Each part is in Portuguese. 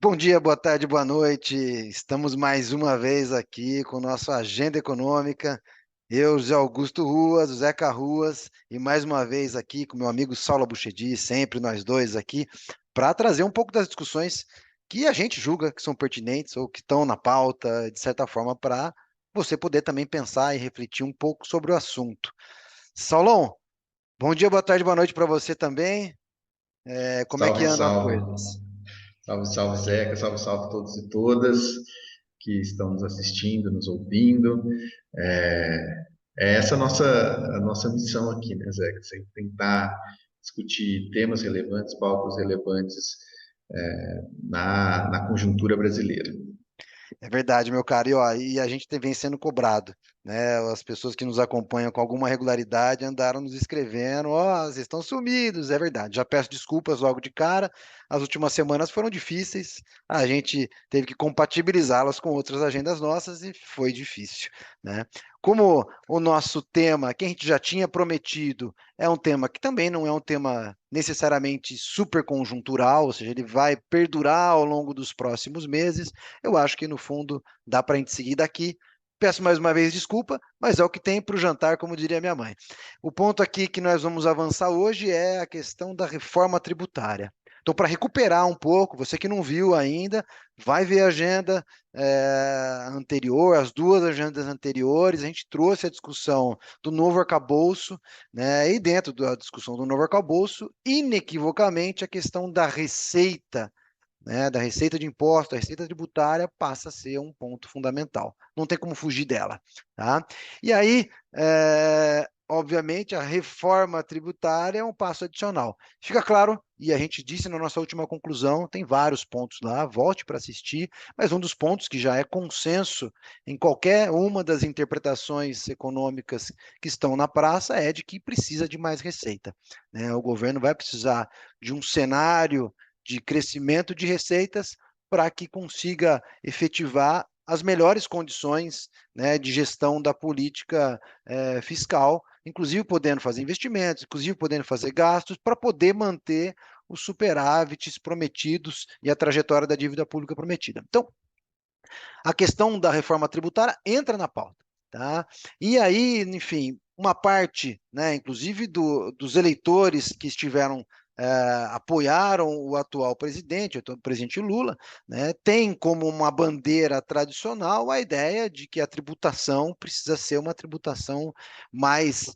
Bom dia, boa tarde, boa noite. Estamos mais uma vez aqui com nossa agenda econômica. Eu, José Augusto Ruas, o Zeca Ruas, e mais uma vez aqui com meu amigo Saulo Abuchedi, sempre nós dois aqui, para trazer um pouco das discussões que a gente julga que são pertinentes ou que estão na pauta, de certa forma, para você poder também pensar e refletir um pouco sobre o assunto. Saulão, bom dia, boa tarde, boa noite para você também. Como é que Salve, andam as salve. coisas? Salve, salve, Zeca. Salve, salve a todos e todas que estão nos assistindo, nos ouvindo. É, é essa a nossa missão aqui, né, Zeca? Sempre tentar discutir temas relevantes, pautas relevantes, na conjuntura brasileira. É verdade, meu cara. E a gente vem sendo cobrado, né? As pessoas que nos acompanham com alguma regularidade andaram nos escrevendo: ó, vocês estão sumidos. É verdade. Já peço desculpas logo de cara. As últimas semanas foram difíceis. A gente teve que compatibilizá-las com outras agendas nossas e foi difícil, né? Como o nosso tema, que a gente já tinha prometido, é um tema que também não é um tema necessariamente super conjuntural, ou seja, ele vai perdurar ao longo dos próximos meses. Eu acho que, no fundo, dá para a gente seguir daqui. Peço mais uma vez desculpa, mas é o que tem para o jantar, como diria minha mãe. O ponto aqui que nós vamos avançar hoje é a questão da reforma tributária. Então, para recuperar um pouco, você que não viu ainda, vai ver a agenda anterior, as duas agendas anteriores. A gente trouxe a discussão do novo arcabouço, né? E dentro da discussão do novo arcabouço, inequivocamente, a questão da receita, né, da receita de imposto, da receita tributária, passa a ser um ponto fundamental. Não tem como fugir dela. Tá? E aí, obviamente, a reforma tributária é um passo adicional. Fica claro, e a gente disse na nossa última conclusão, tem vários pontos lá, volte para assistir, mas um dos pontos que já é consenso em qualquer uma das interpretações econômicas que estão na praça é de que precisa de mais receita, né? O governo vai precisar de um cenário de crescimento de receitas para que consiga efetivar as melhores condições, né, de gestão da política fiscal, inclusive podendo fazer investimentos, inclusive podendo fazer gastos, para poder manter os superávites prometidos e a trajetória da dívida pública prometida. Então, a questão da reforma tributária entra na pauta. Tá? E aí, enfim, uma parte, né, inclusive dos eleitores que estiveram apoiaram o atual presidente, o presidente Lula, né, tem como uma bandeira tradicional a ideia de que a tributação precisa ser uma tributação mais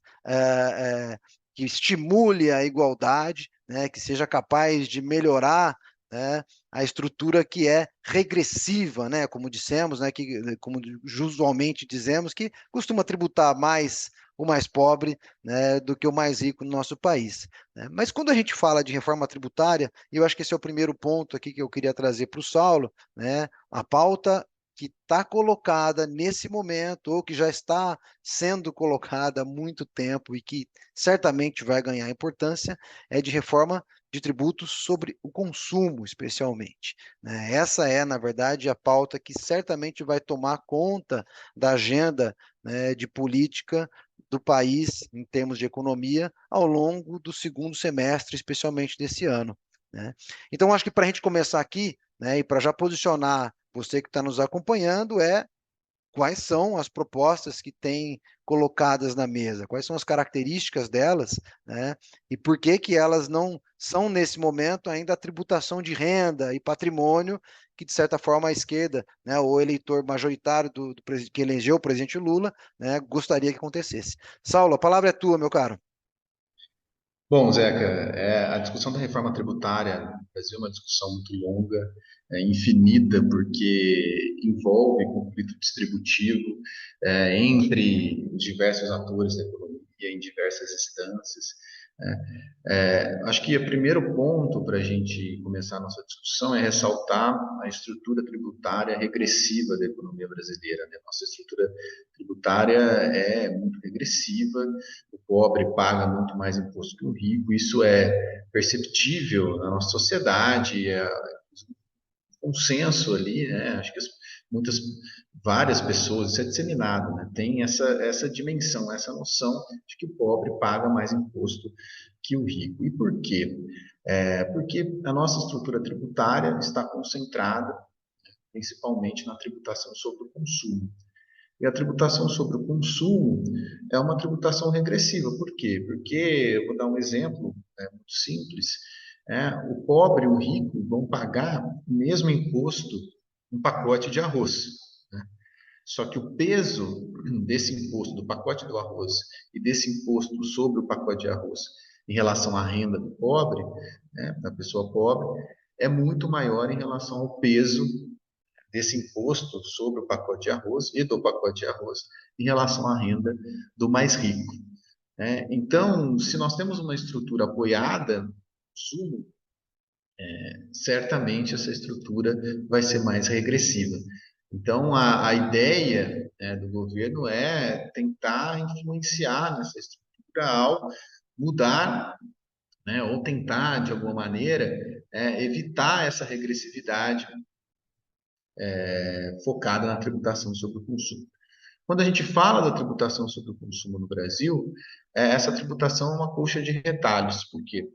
que estimule a igualdade, né, que seja capaz de melhorar, né, a estrutura que é regressiva, né, como dissemos, né, que, como usualmente dizemos, que costuma tributar mais o mais pobre, né, do que o mais rico no nosso país, né? Mas quando a gente fala de reforma tributária, e eu acho que esse é o primeiro ponto aqui que eu queria trazer para o Saulo, né, a pauta que está colocada nesse momento, ou que já está sendo colocada há muito tempo e que certamente vai ganhar importância, é de reforma de tributos sobre o consumo, especialmente, né? Essa é, na verdade, a pauta que certamente vai tomar conta da agenda, né, de política do país, em termos de economia, ao longo do segundo semestre, especialmente desse ano, né? Então, acho que para a gente começar aqui, né, e para já posicionar você que está nos acompanhando, quais são as propostas que têm colocadas na mesa, quais são as características delas, né? E por que que elas não são, nesse momento, ainda a tributação de renda e patrimônio que, de certa forma, a esquerda, né, o eleitor majoritário que elegeu o presidente Lula, né, gostaria que acontecesse. Saulo, a palavra é tua, meu caro. Bom, Zeca, a discussão da reforma tributária no Brasil é uma discussão muito longa, infinita, porque envolve conflito distributivo entre os diversos atores da economia, em diversas instâncias, né? Acho que o primeiro ponto para a gente começar a nossa discussão é ressaltar a estrutura tributária regressiva da economia brasileira, né? Nossa estrutura tributária é muito regressiva, o pobre paga muito mais imposto que o rico, isso é perceptível na nossa sociedade, consenso ali, né? Acho que muitas, várias pessoas, isso é disseminado, né? Tem essa dimensão, essa noção de que o pobre paga mais imposto que o rico. E por quê? Porque a nossa estrutura tributária está concentrada principalmente na tributação sobre o consumo. E a tributação sobre o consumo é uma tributação regressiva. Por quê? Porque, eu vou dar um exemplo muito simples, o pobre e o rico vão pagar o mesmo imposto um pacote de arroz. Né? Só que o peso desse imposto, do pacote do arroz, e desse imposto sobre o pacote de arroz, em relação à renda do pobre, da pessoa pobre, é muito maior em relação ao peso desse imposto sobre o pacote de arroz e do pacote de arroz em relação à renda do mais rico. Então, se nós temos uma estrutura apoiada no consumo, certamente essa estrutura vai ser mais regressiva. Então, a ideia, do governo é tentar influenciar nessa estrutura ao mudar, ou tentar, de alguma maneira, evitar essa regressividade focada na tributação sobre o consumo. Quando a gente fala da tributação sobre o consumo no Brasil, essa tributação é uma colcha de retalhos. Por quê?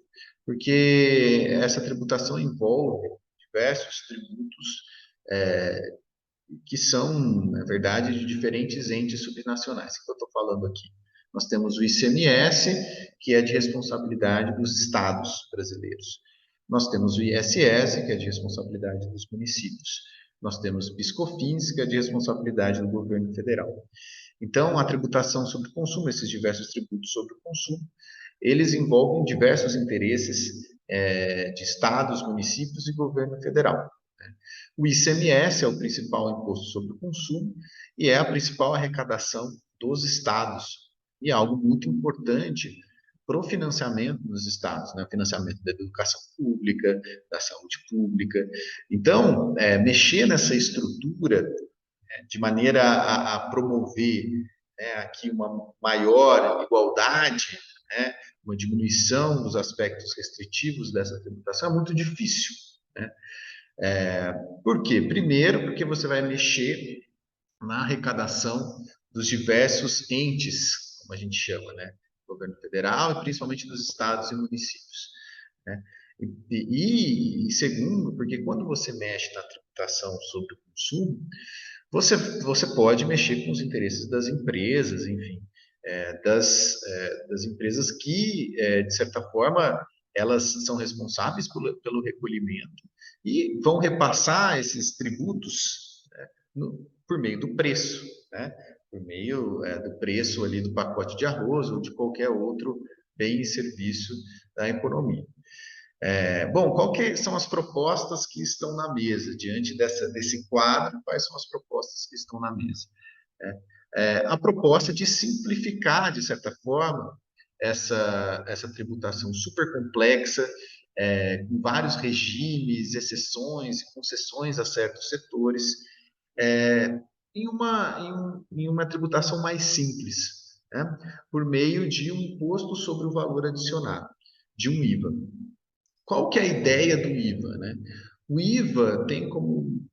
Porque essa tributação envolve diversos tributos que são, na verdade, de diferentes entes subnacionais. O que eu estou falando aqui? Nós temos o ICMS, que é de responsabilidade dos estados brasileiros. Nós temos o ISS, que é de responsabilidade dos municípios. Nós temos o PIS/COFINS, que é de responsabilidade do governo federal. Então, a tributação sobre o consumo, esses diversos tributos sobre o consumo, eles envolvem diversos interesses de estados, municípios e governo federal. Né? O ICMS é o principal imposto sobre o consumo e é a principal arrecadação dos estados. E é algo muito importante para o financiamento dos estados, né? O financiamento da educação pública, da saúde pública. Então, mexer nessa estrutura de maneira a promover aqui uma maior igualdade, uma diminuição dos aspectos restritivos dessa tributação é muito difícil. Né? Por quê? Primeiro, porque você vai mexer na arrecadação dos diversos entes, como a gente chama, né? Governo federal e principalmente dos estados e municípios. Né? E segundo, porque quando você mexe na tributação sobre o consumo, você pode mexer com os interesses das empresas, enfim, das empresas que, de certa forma, elas são responsáveis pelo recolhimento e vão repassar esses tributos, né, por meio do preço, né, por meio do preço ali do pacote de arroz ou de qualquer outro bem e serviço da economia. Bom, quais são as propostas que estão na mesa? Diante desse quadro, quais são as propostas que estão na mesa? A proposta de simplificar, de certa forma, essa tributação super complexa, com vários regimes, exceções e concessões a certos setores, em uma tributação mais simples, né? Por meio de um imposto sobre o valor adicionado, de um IVA. Qual que é a ideia do IVA, né? O IVA tem como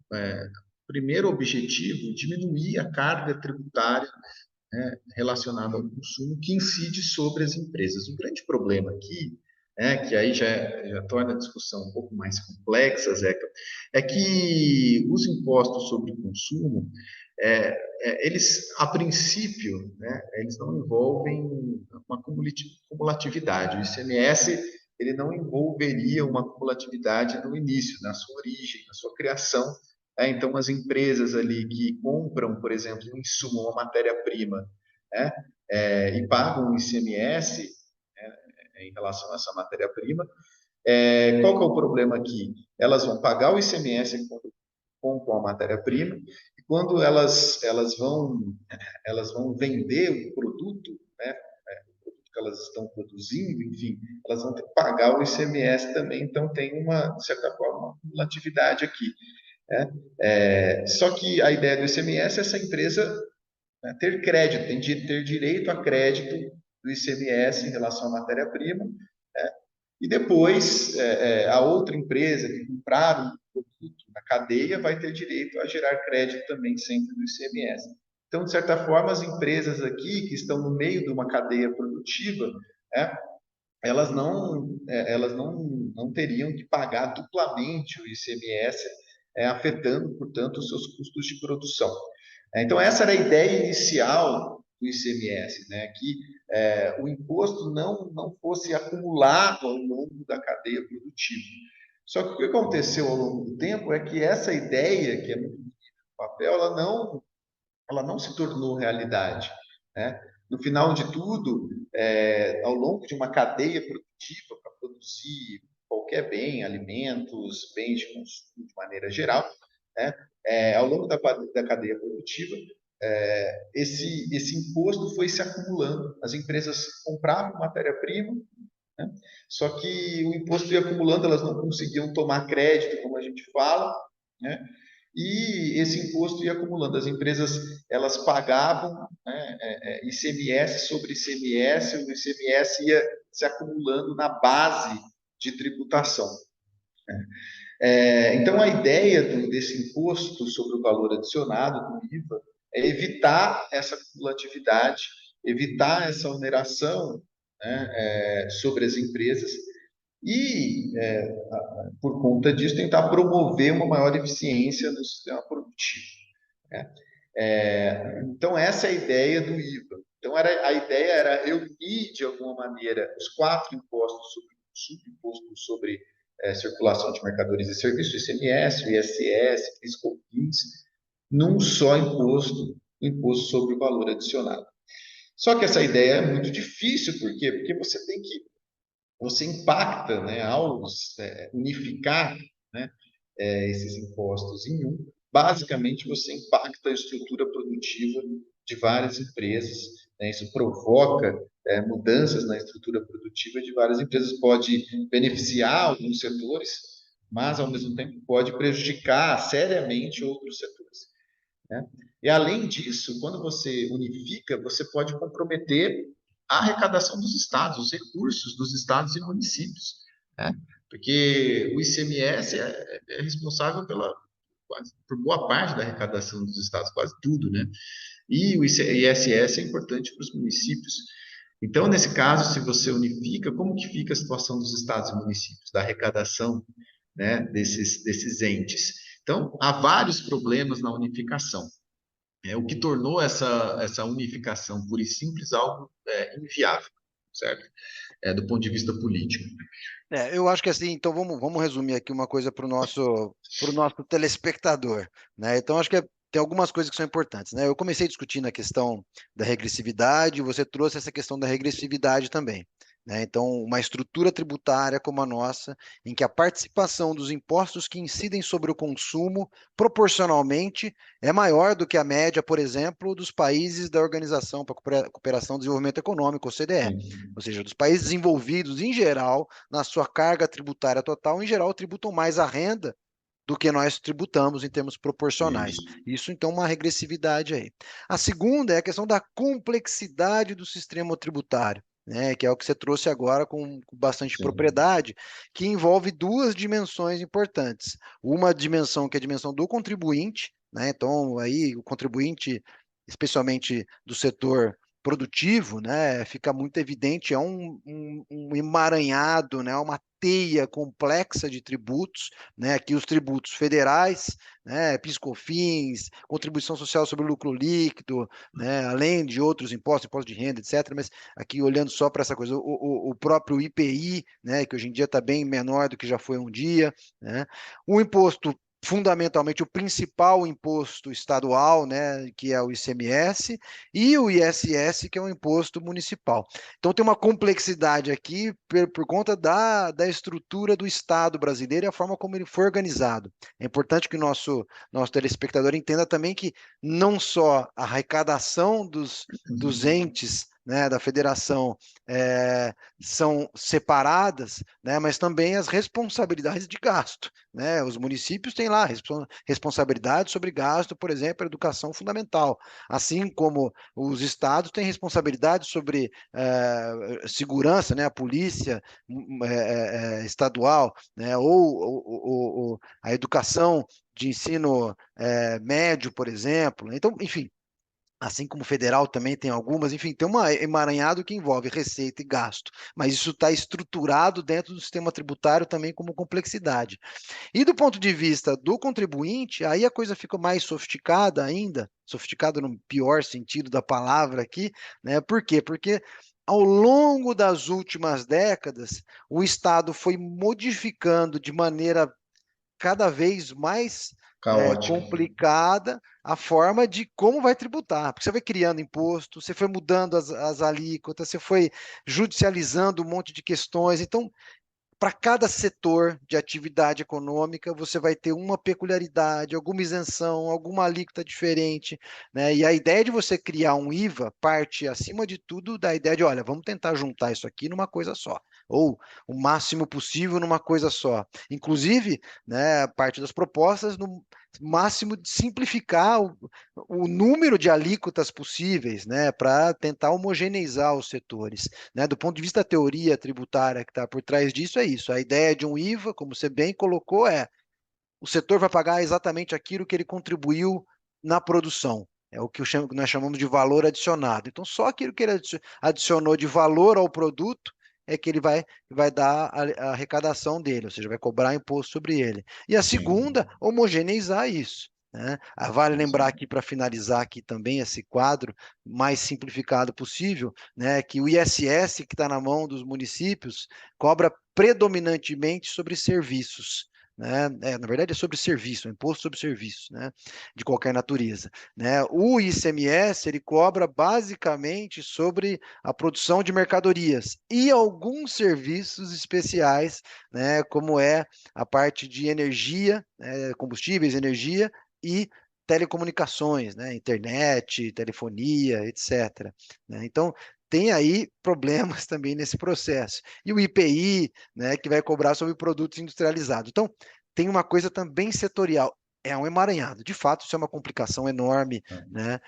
primeiro objetivo diminuir a carga tributária, né, relacionada ao consumo que incide sobre as empresas. O grande problema aqui, que aí já torna a discussão um pouco mais complexa, Zeca, é que os impostos sobre o consumo, eles, a princípio, né, eles não envolvem uma cumulatividade. O ICMS ele não envolveria uma cumulatividade no início, na sua origem, na sua criação. Então, as empresas ali que compram, por exemplo, um insumo, uma matéria-prima, né, e pagam o ICMS, em relação a essa matéria-prima, qual que é o problema aqui? Elas vão pagar o ICMS quando compram a matéria-prima, e quando elas vão vender o produto, né, que elas estão produzindo, enfim, elas vão ter que pagar o ICMS também, então tem de certa forma, uma cumulatividade aqui. Só que a ideia do ICMS é essa empresa, né, ter crédito, ter direito a crédito do ICMS em relação à matéria-prima, né, e depois a outra empresa que comprar um produto na cadeia vai ter direito a gerar crédito também sempre do ICMS. Então, de certa forma, as empresas aqui que estão no meio de uma cadeia produtiva, né, elas não teriam que pagar duplamente o ICMS, afetando, portanto, os seus custos de produção. Então, essa era a ideia inicial do ICMS, né? Que o imposto não fosse acumulado ao longo da cadeia produtiva. Só que o que aconteceu ao longo do tempo é que essa ideia, que é muito bonita no papel, ela não se tornou realidade, né? No final de tudo, ao longo de uma cadeia produtiva para produzir qualquer bem, alimentos, bens de consumo de maneira geral, né? Ao longo da cadeia produtiva, esse imposto foi se acumulando. As empresas compravam matéria-prima, né? Só que o imposto ia acumulando, elas não conseguiam tomar crédito, como a gente fala, né? E esse imposto ia acumulando. As empresas elas pagavam, né, ICMS sobre ICMS, o ICMS ia se acumulando na base de tributação. Então, a ideia desse imposto sobre o valor adicionado, do IVA, é evitar essa cumulatividade, evitar essa oneração, né, sobre as empresas e, por conta disso, tentar promover uma maior eficiência no sistema produtivo, né? Então, essa é a ideia do IVA. Então, a ideia era reunir, de alguma maneira, os quatro impostos sobre consumo, imposto sobre circulação de mercadorias e serviços, o ICMS, o ISS, PIS, COFINS, num só imposto, o imposto sobre o valor adicionado. Só que essa ideia é muito difícil, por quê? Porque você impacta, né, ao unificar, né, esses impostos em um, basicamente você impacta a estrutura produtiva de várias empresas, né? Isso provoca mudanças na estrutura produtiva de várias empresas, pode beneficiar alguns setores, mas ao mesmo tempo pode prejudicar seriamente outros setores, né? E além disso, quando você unifica, você pode comprometer a arrecadação dos estados, os recursos dos estados e municípios, né? Porque o ICMS é responsável por boa parte da arrecadação dos estados, quase tudo, né? E o ISS é importante para os municípios. Então, nesse caso, se você unifica, como que fica a situação dos estados e municípios, da arrecadação, né, desses entes? Então, há vários problemas na unificação. O que tornou essa unificação pura e simples algo inviável, certo? Do ponto de vista político. Eu acho que assim, então vamos resumir aqui uma coisa para o nosso telespectador, né? Então acho que tem algumas coisas que são importantes, né? Eu comecei discutindo a questão da regressividade, você trouxe essa questão da regressividade também, né? Então, uma estrutura tributária como a nossa, em que a participação dos impostos que incidem sobre o consumo proporcionalmente é maior do que a média, por exemplo, dos países da Organização para a Cooperação e Desenvolvimento Econômico, OCDE, Sim. ou seja, dos países desenvolvidos em geral na sua carga tributária total, em geral, tributam mais a renda do que nós tributamos em termos proporcionais. Isso. Isso, então, é uma regressividade aí. A segunda é a questão da complexidade do sistema tributário, né, que é o que você trouxe agora com bastante Sim. propriedade, que envolve duas dimensões importantes. Uma dimensão que é a dimensão do contribuinte, né, então aí o contribuinte, especialmente do setor produtivo, né, fica muito evidente, é um emaranhado, né, uma teia complexa de tributos, né, aqui os tributos federais, né, PIS/COFINS, contribuição social sobre o lucro líquido, né, além de outros impostos, imposto de renda, etc. Mas aqui olhando só para essa coisa, o próprio IPI, né, que hoje em dia está bem menor do que já foi um dia, né, o imposto fundamentalmente o principal imposto estadual, né, que é o ICMS, e o ISS, que é um imposto municipal. Então tem uma complexidade aqui por conta da estrutura do Estado brasileiro e a forma como ele foi organizado. É importante que o nosso telespectador entenda também que não só a arrecadação dos entes né, da federação são separadas, né, mas também as responsabilidades de gasto, né? Os municípios têm lá responsabilidade sobre gasto, por exemplo, educação fundamental, assim como os estados têm responsabilidade sobre segurança, né, a polícia estadual, né, ou a educação de ensino médio, por exemplo. Então, enfim, assim como o federal também tem algumas, enfim, tem um emaranhado que envolve receita e gasto, mas isso está estruturado dentro do sistema tributário também como complexidade. E do ponto de vista do contribuinte, aí a coisa fica mais sofisticada ainda, sofisticada no pior sentido da palavra aqui, né? Por quê? Porque ao longo das últimas décadas, o Estado foi modificando de maneira cada vez mais Caótica. complicada a forma de como vai tributar, porque você vai criando imposto, você foi mudando as alíquotas, você foi judicializando um monte de questões. Então, para cada setor de atividade econômica, você vai ter uma peculiaridade, alguma isenção, alguma alíquota diferente, né? E a ideia de você criar um IVA parte, acima de tudo, da ideia de, olha, vamos tentar juntar isso aqui numa coisa só, ou o máximo possível numa coisa só. Inclusive, né, parte das propostas no máximo de simplificar o número de alíquotas possíveis, né, para tentar homogeneizar os setores, né? Do ponto de vista da teoria tributária que está por trás disso, é isso. A ideia de um IVA, como você bem colocou, é o setor vai pagar exatamente aquilo que ele contribuiu na produção. É o que nós chamamos de valor adicionado. Então, só aquilo que ele adicionou de valor ao produto é que ele vai dar a arrecadação dele, ou seja, vai cobrar imposto sobre ele. E a segunda, Sim, homogeneizar isso, né? Vale lembrar sim. aqui, para finalizar aqui também esse quadro mais simplificado possível, né, que o ISS que está na mão dos municípios cobra predominantemente sobre serviços, né? Na verdade é sobre serviço, é um imposto sobre serviço, né? De qualquer natureza, né? O ICMS ele cobra basicamente sobre a produção de mercadorias e alguns serviços especiais, né? Como é a parte de energia, combustíveis, energia e telecomunicações, né? Internet, telefonia, etc. Né? Então tem aí problemas também nesse processo. E o IPI, né, que vai cobrar sobre produtos industrializados. Então, tem uma coisa também setorial. É um emaranhado. De fato, isso é uma complicação enorme, né?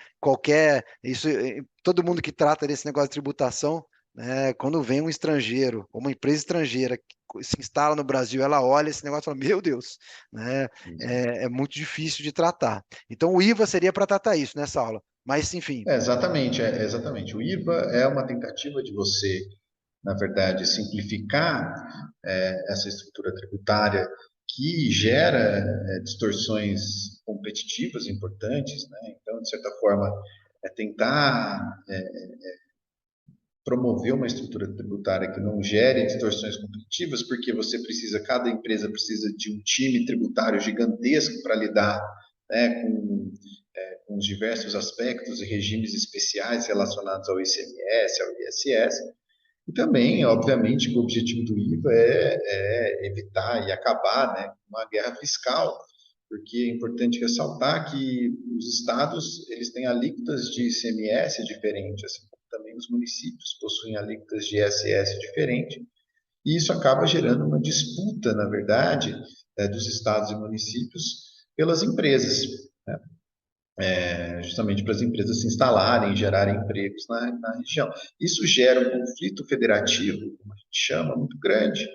Todo mundo que trata desse negócio de tributação, né, quando vem um estrangeiro, ou uma empresa estrangeira que se instala no Brasil, ela olha esse negócio e fala, meu Deus, né? É muito difícil de tratar. Então, o IVA seria para tratar isso nessa aula. Mas, enfim, Exatamente, exatamente. O IVA é uma tentativa de você, na verdade, simplificar essa estrutura tributária que gera distorções competitivas importantes, né? Então, de certa forma, é tentar promover uma estrutura tributária que não gere distorções competitivas, porque cada empresa precisa de um time tributário gigantesco para lidar, né, com os diversos aspectos e regimes especiais relacionados ao ICMS, ao ISS. E também, obviamente, que o objetivo do IVA é evitar e acabar, né, com uma guerra fiscal, porque é importante ressaltar que os estados eles têm alíquotas de ICMS diferentes, assim como também os municípios possuem alíquotas de ISS diferentes, e isso acaba gerando uma disputa, na verdade, dos estados e municípios pelas empresas, né? Justamente para as empresas se instalarem, gerarem empregos na região. Isso gera um conflito federativo, como a gente chama, muito grande,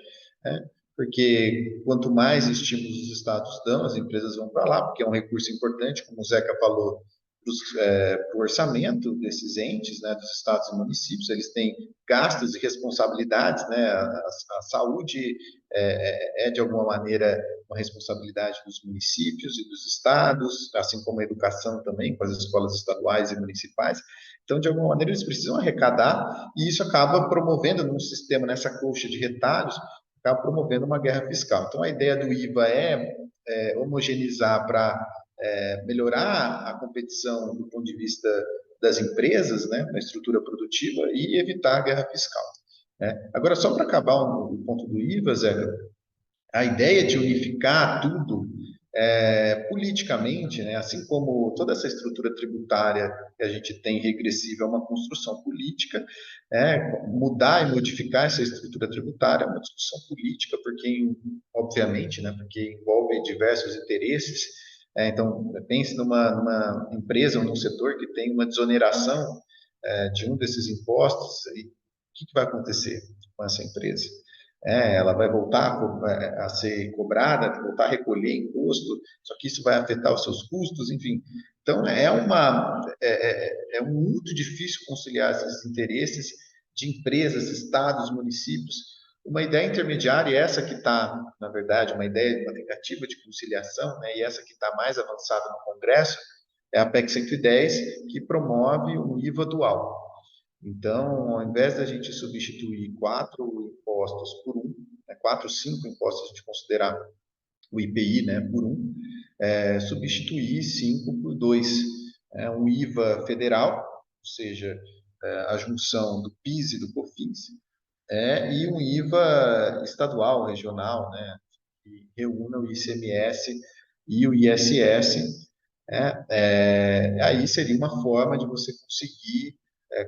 né? Porque quanto mais estímulos os estados dão, as empresas vão para lá, porque é um recurso importante, como o Zeca falou, para o orçamento desses entes, né, dos estados e municípios, eles têm gastos e responsabilidades, né, a saúde de alguma maneira, uma responsabilidade dos municípios e dos estados, assim como a educação também, com as escolas estaduais e municipais. Então, de alguma maneira, eles precisam arrecadar e isso acaba promovendo num sistema, nessa colcha de retalhos, acaba promovendo uma guerra fiscal. Então, a ideia do IVA é homogeneizar para melhorar a competição do ponto de vista das empresas, né, na estrutura produtiva e evitar a guerra fiscal. Né? Agora, só para acabar o ponto do IVA, Zé, a ideia de unificar tudo politicamente, né, assim como toda essa estrutura tributária que a gente tem regressiva é uma construção política, mudar e modificar essa estrutura tributária é uma discussão política, porque, obviamente, né, porque envolve diversos interesses. Então, pense numa empresa ou num setor que tem uma desoneração de um desses impostos, e o que vai acontecer com essa empresa? Ela vai voltar a ser cobrada, voltar a recolher imposto, só que isso vai afetar os seus custos, enfim. Então, é muito difícil conciliar esses interesses de empresas, estados, municípios. Uma ideia intermediária, e essa que está, na verdade, uma tentativa de conciliação, né, e essa que está mais avançada no Congresso, é a PEC 110, que promove um IVA dual. Então, ao invés da gente substituir 4 impostos por um, né, 4, 5 impostos, a gente considerar o IPI, né, por um, substituir 5 por 2. Um IVA federal, ou seja, a junção do PIS e do COFINS, e um IVA estadual, regional, né, que reúna o ICMS e o ISS. Aí seria uma forma de você conseguir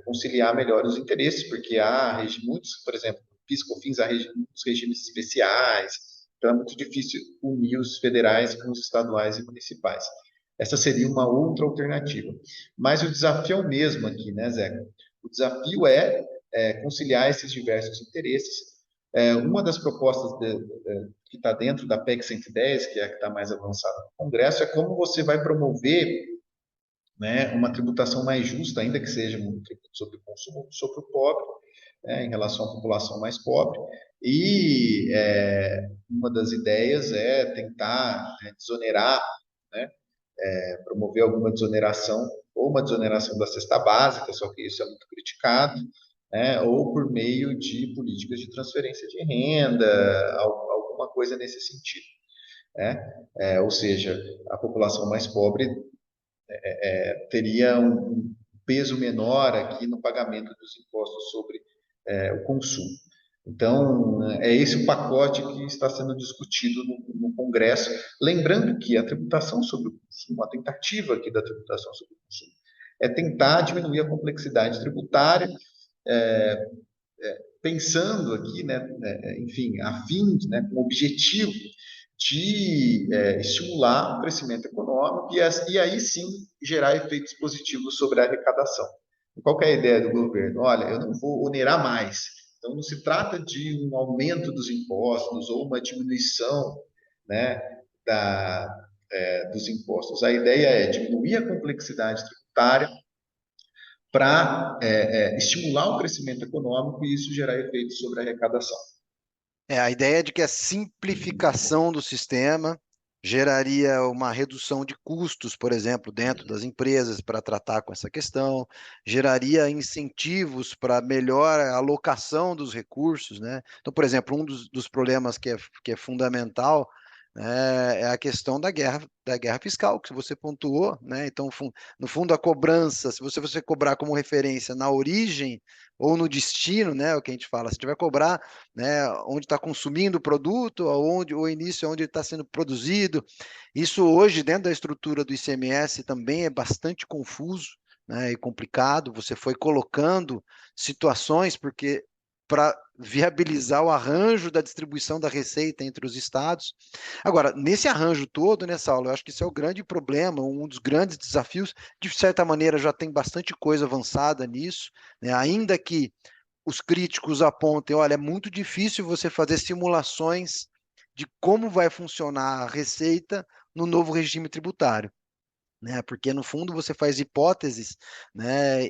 conciliar melhor os interesses, porque há muitos, por exemplo, PIS/COFINS, há muitos regimes especiais, então é muito difícil unir os federais com os estaduais e municipais. Essa seria uma outra alternativa. Mas o desafio é o mesmo aqui, né, Zeca? O desafio é conciliar esses diversos interesses. Uma das propostas que está dentro da PEC 110, que é a que está mais avançada no Congresso, é como você vai promover, né, uma tributação mais justa, ainda que seja um tributo sobre o consumo, sobre o pobre, em relação à população mais pobre. E uma das ideias é tentar desonerar, né, promover alguma desoneração, ou uma desoneração da cesta básica, só que isso é muito criticado, ou por meio de políticas de transferência de renda, alguma coisa nesse sentido. Ou seja, a população mais pobre teria um peso menor aqui no pagamento dos impostos sobre o consumo. Então, é esse o pacote que está sendo discutido no Congresso. Lembrando que a tributação sobre o consumo, a tentativa aqui da tributação sobre o consumo, é tentar diminuir a complexidade tributária, é, pensando aqui, né, enfim, a fim, né, com o objetivo de estimular o crescimento econômico e aí sim gerar efeitos positivos sobre a arrecadação. Qual que é a ideia do governo? Olha, eu não vou onerar mais. Então, não se trata de um aumento dos impostos ou uma diminuição, né, dos impostos. A ideia é diminuir a complexidade tributária para estimular o crescimento econômico e isso gerar efeitos sobre a arrecadação. A ideia de que a simplificação do sistema geraria uma redução de custos, por exemplo, dentro das empresas para tratar com essa questão, geraria incentivos para melhor alocação dos recursos, né? Então, por exemplo, um dos problemas que é fundamental, né, é a questão da guerra fiscal, que você pontuou, né? Então, no fundo, a cobrança, se você cobrar como referência na origem ou no destino, né, o que a gente fala, se tiver cobrar, né, onde está consumindo o produto, onde o início é onde ele está sendo produzido. Isso hoje, dentro da estrutura do ICMS, também é bastante confuso, né, e complicado. Você foi colocando situações, porque para viabilizar o arranjo da distribuição da receita entre os estados. Agora, nesse arranjo todo, né, Saulo, eu acho que isso é o grande problema, um dos grandes desafios. De certa maneira, já tem bastante coisa avançada nisso, né, ainda que os críticos apontem, olha, é muito difícil você fazer simulações de como vai funcionar a receita no novo regime tributário, né? Porque no fundo você faz hipóteses, né?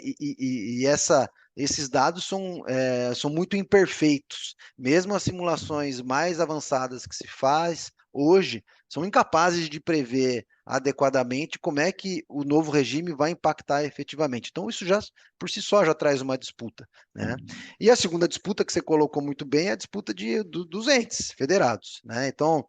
Esses dados são muito imperfeitos. Mesmo as simulações mais avançadas que se faz hoje são incapazes de prever adequadamente como é que o novo regime vai impactar efetivamente. Então, isso já por si só já traz uma disputa, né? E a segunda disputa que você colocou muito bem é a disputa dos entes federados, né? Então,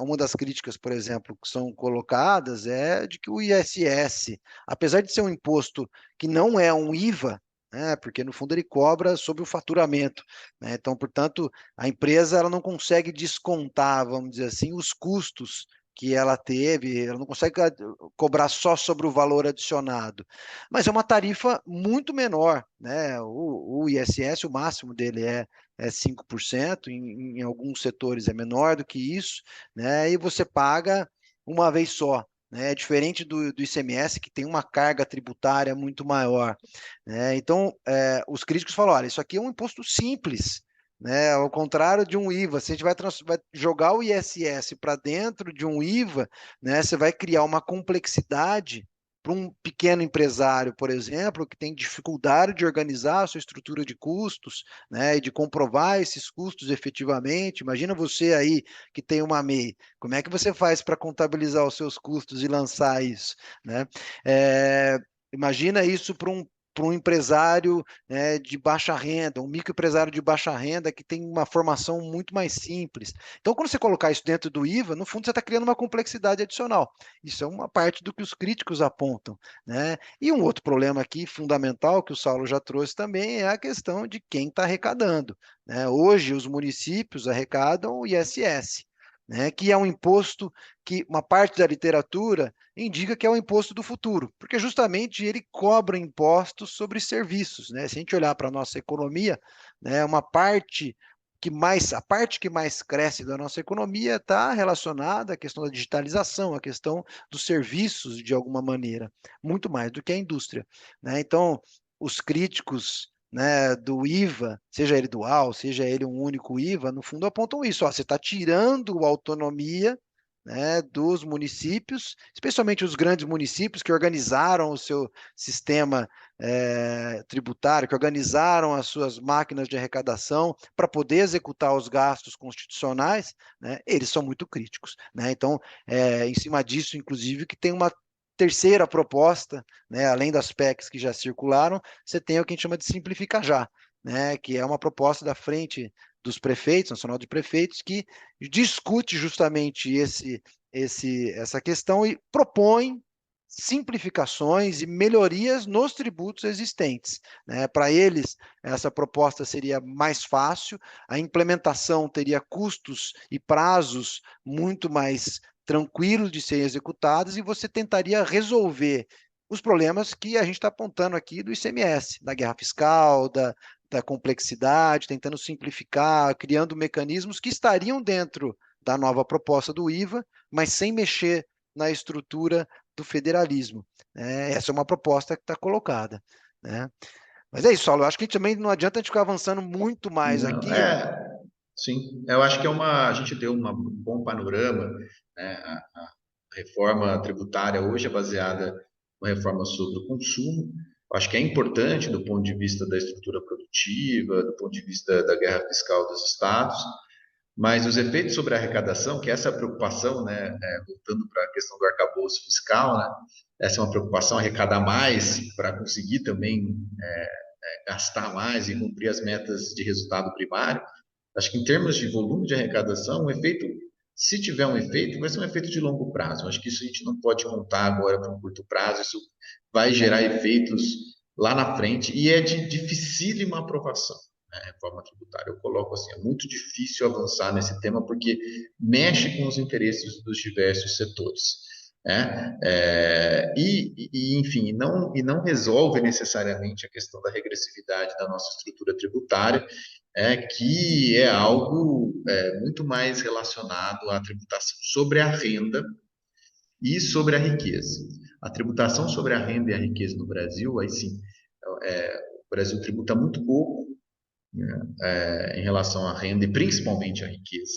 uma das críticas, por exemplo, que são colocadas é de que o ISS, apesar de ser um imposto que não é um IVA, né, porque no fundo ele cobra sobre o faturamento, né, então, portanto, a empresa ela não consegue descontar, vamos dizer assim, os custos que ela teve, ela não consegue cobrar só sobre o valor adicionado, mas é uma tarifa muito menor, né? O ISS, o máximo dele é 5%, em alguns setores é menor do que isso, né? E você paga uma vez só. Né? É diferente do ICMS, que tem uma carga tributária muito maior. Né? Então, os críticos falam: olha, isso aqui é um imposto simples, né? Ao contrário de um IVA, se a gente vai jogar o ISS para dentro de um IVA, né? Você vai criar uma complexidade para um pequeno empresário, por exemplo, que tem dificuldade de organizar a sua estrutura de custos, né? E de comprovar esses custos efetivamente. Imagina você aí que tem uma MEI, como é que você faz para contabilizar os seus custos e lançar isso, né? É, imagina isso para um empresário, né, de baixa renda, um microempresário de baixa renda que tem uma formação muito mais simples. Então, quando você colocar isso dentro do IVA, no fundo você está criando uma complexidade adicional. Isso é uma parte do que os críticos apontam, né? E um outro problema aqui fundamental que o Saulo já trouxe também é a questão de quem está arrecadando, né? Hoje os municípios arrecadam o ISS, né, que é um imposto que uma parte da literatura indica que é o imposto do futuro, porque justamente ele cobra impostos sobre serviços, né? Se a gente olhar para a nossa economia, né, a parte que mais cresce da nossa economia está relacionada à questão da digitalização, à questão dos serviços de alguma maneira, muito mais do que a indústria, né? Então, os críticos, né, do IVA, seja ele dual, seja ele um único IVA, no fundo apontam isso, ó, você está tirando a autonomia, né, dos municípios, especialmente os grandes municípios que organizaram o seu sistema tributário, que organizaram as suas máquinas de arrecadação para poder executar os gastos constitucionais, né, eles são muito críticos. Né? Então, em cima disso, inclusive, que tem uma terceira proposta, né, além das PECs que já circularam, você tem o que a gente chama de Simplifica Já, né, que é uma proposta da Frente dos Prefeitos, Nacional de Prefeitos, que discute justamente essa questão e propõe simplificações e melhorias nos tributos existentes. Né? Para eles, essa proposta seria mais fácil, a implementação teria custos e prazos muito mais tranquilos de serem executados e você tentaria resolver os problemas que a gente está apontando aqui do ICMS, da guerra fiscal, da complexidade, tentando simplificar, criando mecanismos que estariam dentro da nova proposta do IVA, mas sem mexer na estrutura do federalismo. Essa é uma proposta que está colocada. Né? Mas é isso, Saulo. Eu acho que também não adianta a gente ficar avançando muito mais Não, aqui. sim. Eu acho que a gente deu um bom panorama, né? A reforma tributária hoje é baseada uma reforma sobre o consumo. Eu acho que é importante do ponto de vista da estrutura produtiva, do ponto de vista da guerra fiscal dos estados, mas os efeitos sobre a arrecadação, que essa é a preocupação, né, voltando para a questão do arcabouço fiscal, né, essa é uma preocupação, arrecadar mais para conseguir também gastar mais e cumprir as metas de resultado primário. Acho que em termos de volume de arrecadação, o efeito, se tiver um efeito, vai ser um efeito de longo prazo. Acho que isso a gente não pode contar agora para um curto prazo, isso vai gerar efeitos lá na frente e é de dificílima aprovação. Né, a reforma tributária, eu coloco assim, é muito difícil avançar nesse tema porque mexe com os interesses dos diversos setores. Né? Enfim, não resolve necessariamente a questão da regressividade da nossa estrutura tributária, que é algo muito mais relacionado à tributação sobre a renda e sobre a riqueza. A tributação sobre a renda e a riqueza no Brasil, aí sim, o Brasil tributa muito pouco, né, em relação à renda e principalmente à riqueza.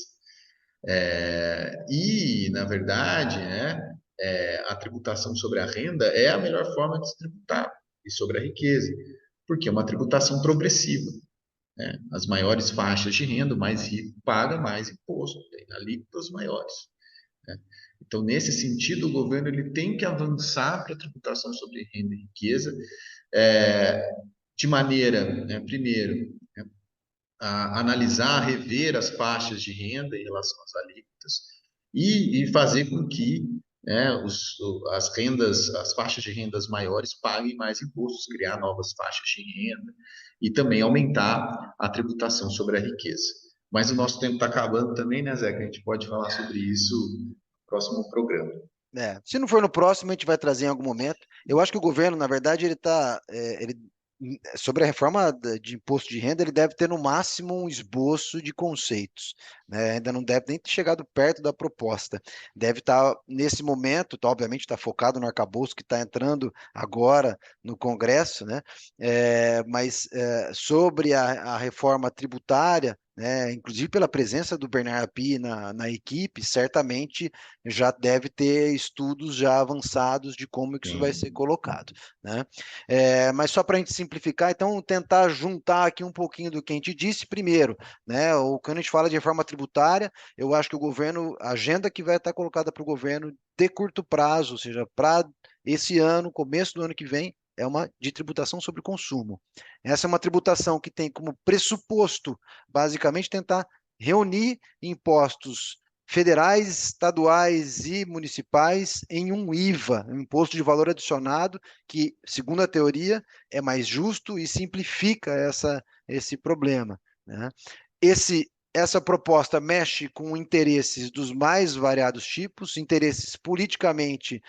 Na verdade, né, a tributação sobre a renda é a melhor forma de se tributar e sobre a riqueza, porque é uma tributação progressiva. Né? As maiores faixas de renda, o mais rico paga mais imposto, tem alíquotas maiores. Né? Então, nesse sentido, o governo ele tem que avançar para a tributação sobre renda e riqueza, de maneira, né, primeiro, né, a analisar, rever as faixas de renda em relação às alíquotas e fazer com que, né, as faixas de rendas maiores paguem mais impostos, criar novas faixas de renda e também aumentar a tributação sobre a riqueza. Mas o nosso tempo está acabando também, né, Zé? Que a gente pode falar sobre isso próximo programa. Se não for no próximo, a gente vai trazer em algum momento. Eu acho que o governo, na verdade, sobre a reforma de imposto de renda, ele deve ter no máximo um esboço de conceitos, né? Ainda não deve nem ter chegado perto da proposta. Deve estar, nesse momento, obviamente está focado no arcabouço que está entrando agora no Congresso, né? Mas sobre a reforma tributária, né, inclusive pela presença do Bernard Api na equipe, certamente já deve ter estudos já avançados de como que isso vai ser Sim. colocado, né? Mas só para a gente simplificar, então tentar juntar aqui um pouquinho do que a gente disse primeiro, né? Quando a gente fala de reforma tributária, eu acho que o governo, a agenda que vai estar colocada para o governo de curto prazo, ou seja, para esse ano, começo do ano que vem, é uma de tributação sobre consumo. Essa é uma tributação que tem como pressuposto, basicamente, tentar reunir impostos federais, estaduais e municipais em um IVA, um imposto de valor adicionado, que, segundo a teoria, é mais justo e simplifica esse problema, né? Essa proposta mexe com interesses dos mais variados tipos, interesses politicamente,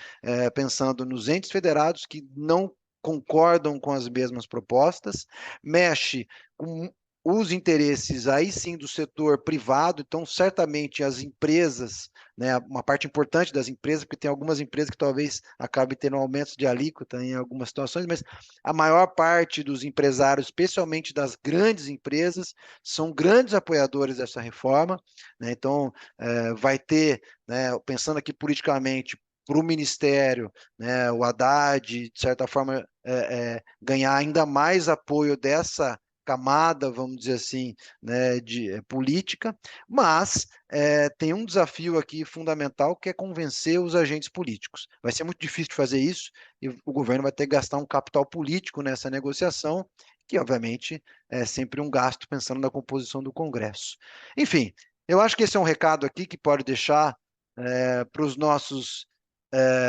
pensando nos entes federados que não concordam com as mesmas propostas, mexe com os interesses aí sim do setor privado, então certamente as empresas, né, uma parte importante das empresas, porque tem algumas empresas que talvez acabem tendo aumentos de alíquota em algumas situações, mas a maior parte dos empresários, especialmente das grandes empresas, são grandes apoiadores dessa reforma, né, então vai ter, né, pensando aqui politicamente, para o Ministério, né, o Haddad, de certa forma, ganhar ainda mais apoio dessa camada, vamos dizer assim, né, de política, mas tem um desafio aqui fundamental que é convencer os agentes políticos. Vai ser muito difícil de fazer isso e o governo vai ter que gastar um capital político nessa negociação, que obviamente é sempre um gasto pensando na composição do Congresso. Enfim, eu acho que esse é um recado aqui que pode deixar para os nossos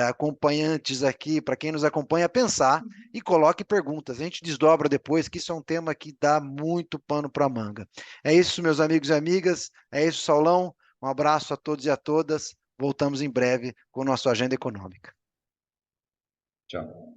acompanhantes aqui, para quem nos acompanha, pensar e coloque perguntas. A gente desdobra depois, que isso é um tema que dá muito pano para manga. É isso, meus amigos e amigas. É isso, Saulão. Um abraço a todos e a todas. Voltamos em breve com o nosso Agenda Econômica. Tchau.